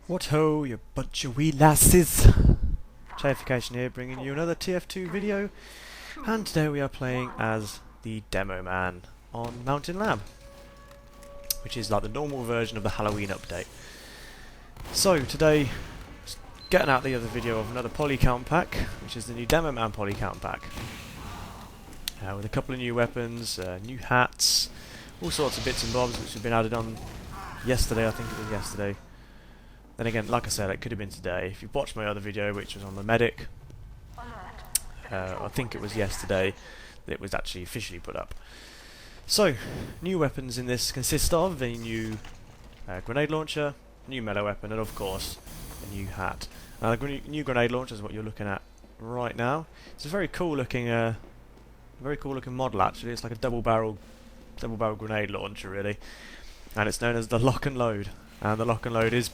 What ho, you bunch of wee lasses! Chaification here, bringing you another TF2 video, and today we are playing as the Demoman on Mountain Lab, which is like the normal version of the Halloween update. So today, getting out the other video of another Polycount pack, which is the new Demoman Polycount pack, with a couple of new weapons, new hats, all sorts of bits and bobs which have been added on yesterday. I think it was yesterday. Then again, like I said, it could have been today. If you've watched my other video, which was on the medic, I think it was yesterday that it was actually officially put up. So, new weapons in this consist of a new grenade launcher, new melee weapon, and of course, a new hat. Now, the new grenade launcher is what you're looking at right now. It's a very cool looking model actually. It's like a double barrel grenade launcher really, and it's known as the lock and load. And the lock and load is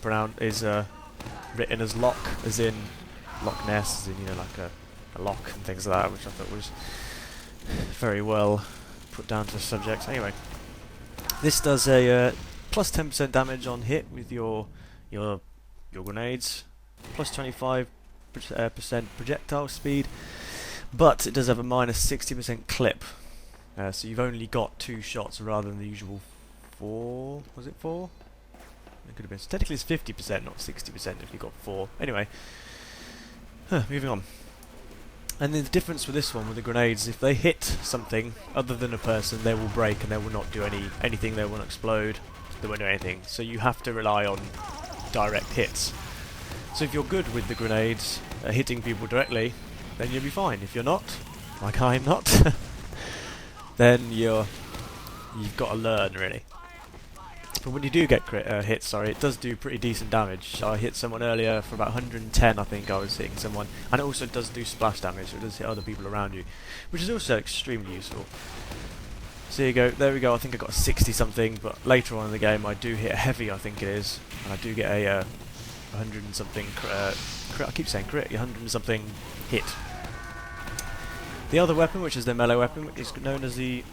written as lock, as in Loch Ness, as in, you know, like a lock and things like that, which I thought was very well put down to the subject. Anyway, this does a plus 10% damage on hit with your grenades, plus 25% projectile speed, but it does have a minus 60% clip. So you've only got 2 shots rather than the usual 4. Was it 4? It could have been. So technically it's 50%, not 60% if you got 4. Anyway, moving on. And the difference with this one, with the grenades, if they hit something other than a person, they will break and they will not do anything. They won't explode. They won't do anything. So you have to rely on direct hits. So if you're good with the grenades, hitting people directly, then you'll be fine. If you're not, like I'm not, then you've got to learn really. But when you do get hits, it does do pretty decent damage. I hit someone earlier for about 110, I think I was hitting someone. And it also does do splash damage, so it does hit other people around you, which is also extremely useful. So there we go, I think I got a 60 something, but later on in the game I do hit a heavy, I think it is, and I do get a 100 and something, I keep saying crit, 100 and something hit. The other weapon, which is the melee weapon, is known as the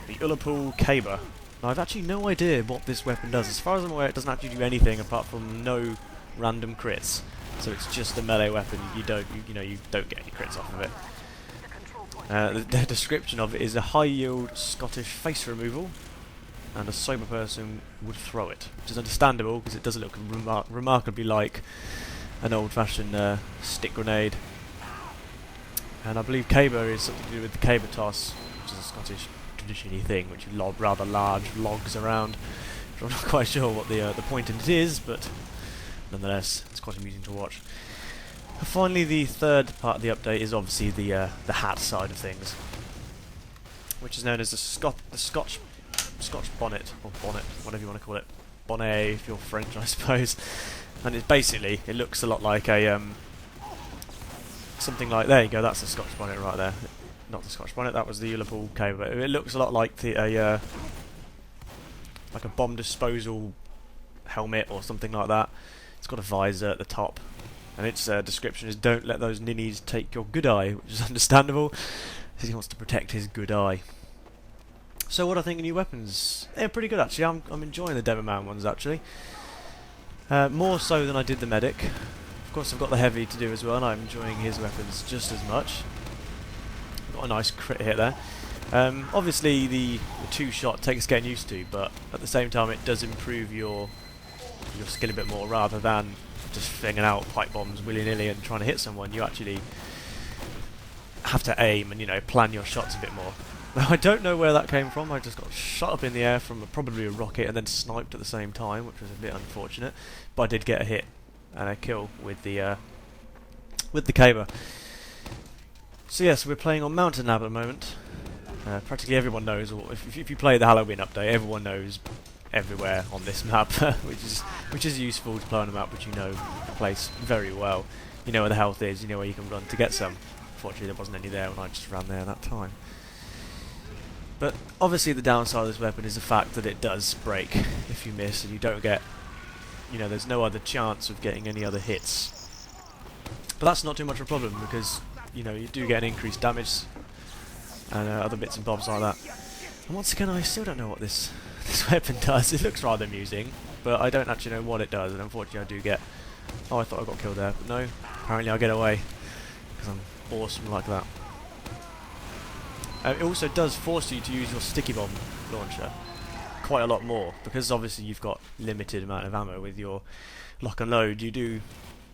Ullapool Caber. Now, I've actually no idea what this weapon does. As far as I'm aware, it doesn't actually do anything apart from no random crits. So it's just a melee weapon. You don't get any crits off of it. The description of it is a high-yield Scottish face removal, and a sober person would throw it, which is understandable because it does look remarkably like an old-fashioned stick grenade. And I believe caber is something to do with the caber toss, which is a Scottish traditional thing, which you lob rather large logs around. I'm not quite sure what the point in it is, but nonetheless, it's quite amusing to watch. And finally, the third part of the update is obviously the hat side of things, which is known as the Scotch bonnet, or bonnet, whatever you want to call it, bonnet if you're French, I suppose. And it looks a lot like a something like, there you go, that's the Scotch bonnet right there. Not the Scotch bonnet, that was the Ullapool Caber. It looks a lot like like a bomb disposal helmet or something like that. It's got a visor at the top, and its description is "Don't let those ninnies take your good eye," which is understandable, because he wants to protect his good eye. So what I think of new weapons? They're pretty good actually. I'm enjoying the Demoman ones actually, more so than I did the medic. Of course, I've got the heavy to do as well, and I'm enjoying his weapons just as much. Got a nice crit hit there. Obviously the 2-shot takes getting used to, but at the same time it does improve your skill a bit more. Rather than just flinging out pipe bombs willy-nilly and trying to hit someone, you actually have to aim and plan your shots a bit more. Now, I don't know where that came from. I just got shot up in the air from probably a rocket and then sniped at the same time, which was a bit unfortunate, but I did get a hit and a kill with the caber. So yes, we're playing on Mountain Lab at the moment. Practically everyone knows, or if you play the Halloween update, everyone knows everywhere on this map, which is useful to play on a map which you know the place very well. You know where the health is, you know where you can run to get some. Fortunately, there wasn't any there when I just ran there at that time. But obviously the downside of this weapon is the fact that it does break if you miss, and you don't get, there's no other chance of getting any other hits. But that's not too much of a problem, because you do get an increased damage and other bits and bobs like that. And once again, I still don't know what this weapon does. It looks rather amusing. but I don't actually know what it does, and unfortunately I do get... Oh, I thought I got killed there, but no, apparently I get away, because I'm awesome like that. It also does force you to use your sticky bomb launcher quite a lot more, because obviously you've got limited amount of ammo with your lock and load. You do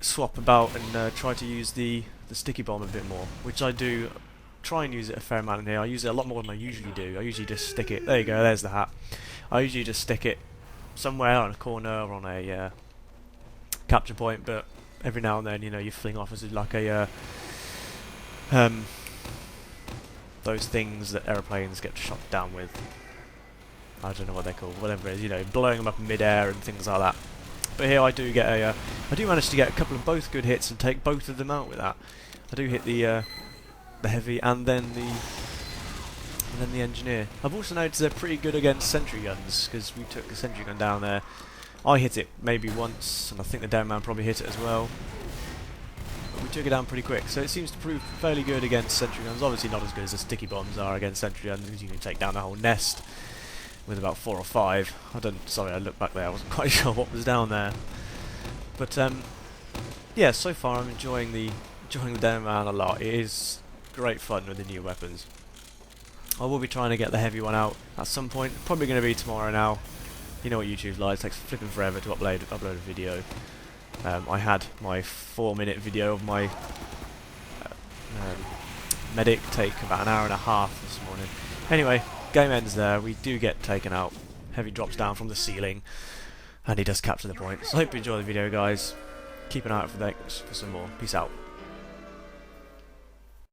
swap about and try to use the sticky bomb a bit more, which I do try and use it a fair amount in here. I use it a lot more than I usually do. I usually just stick it, there you go, there's the hat. I usually just stick it somewhere on a corner or on a capture point, but every now and then, you know, you fling off as like a those things that aeroplanes get shot down with. I don't know what they're called, whatever it is, you know, blowing them up in mid-air and things like that. But here I do get a, I do manage to get a couple of both good hits and take both of them out with that. I do hit the heavy and then the engineer. I've also noticed they're pretty good against sentry guns, because we took the sentry gun down there. I hit it maybe once, and I think the Demoman probably hit it as well. But we took it down pretty quick, so it seems to prove fairly good against sentry guns. Obviously not as good as the sticky bombs are against sentry guns, because you can take down the whole nest with about 4 or 5. Sorry, I looked back there, I wasn't quite sure what was down there. But yeah, so far I'm enjoying the Demoman a lot. It is great fun with the new weapons. I will be trying to get the heavy one out at some point, probably going to be tomorrow now. You know what YouTube's like, it takes flipping forever to upload a video. I had my 4-minute video of my medic take about an hour and a half this morning. Anyway, game ends there. We do get taken out. Heavy drops down from the ceiling, and he does capture the point. So I hope you enjoy the video, guys. Keep an eye out for some more. Peace out.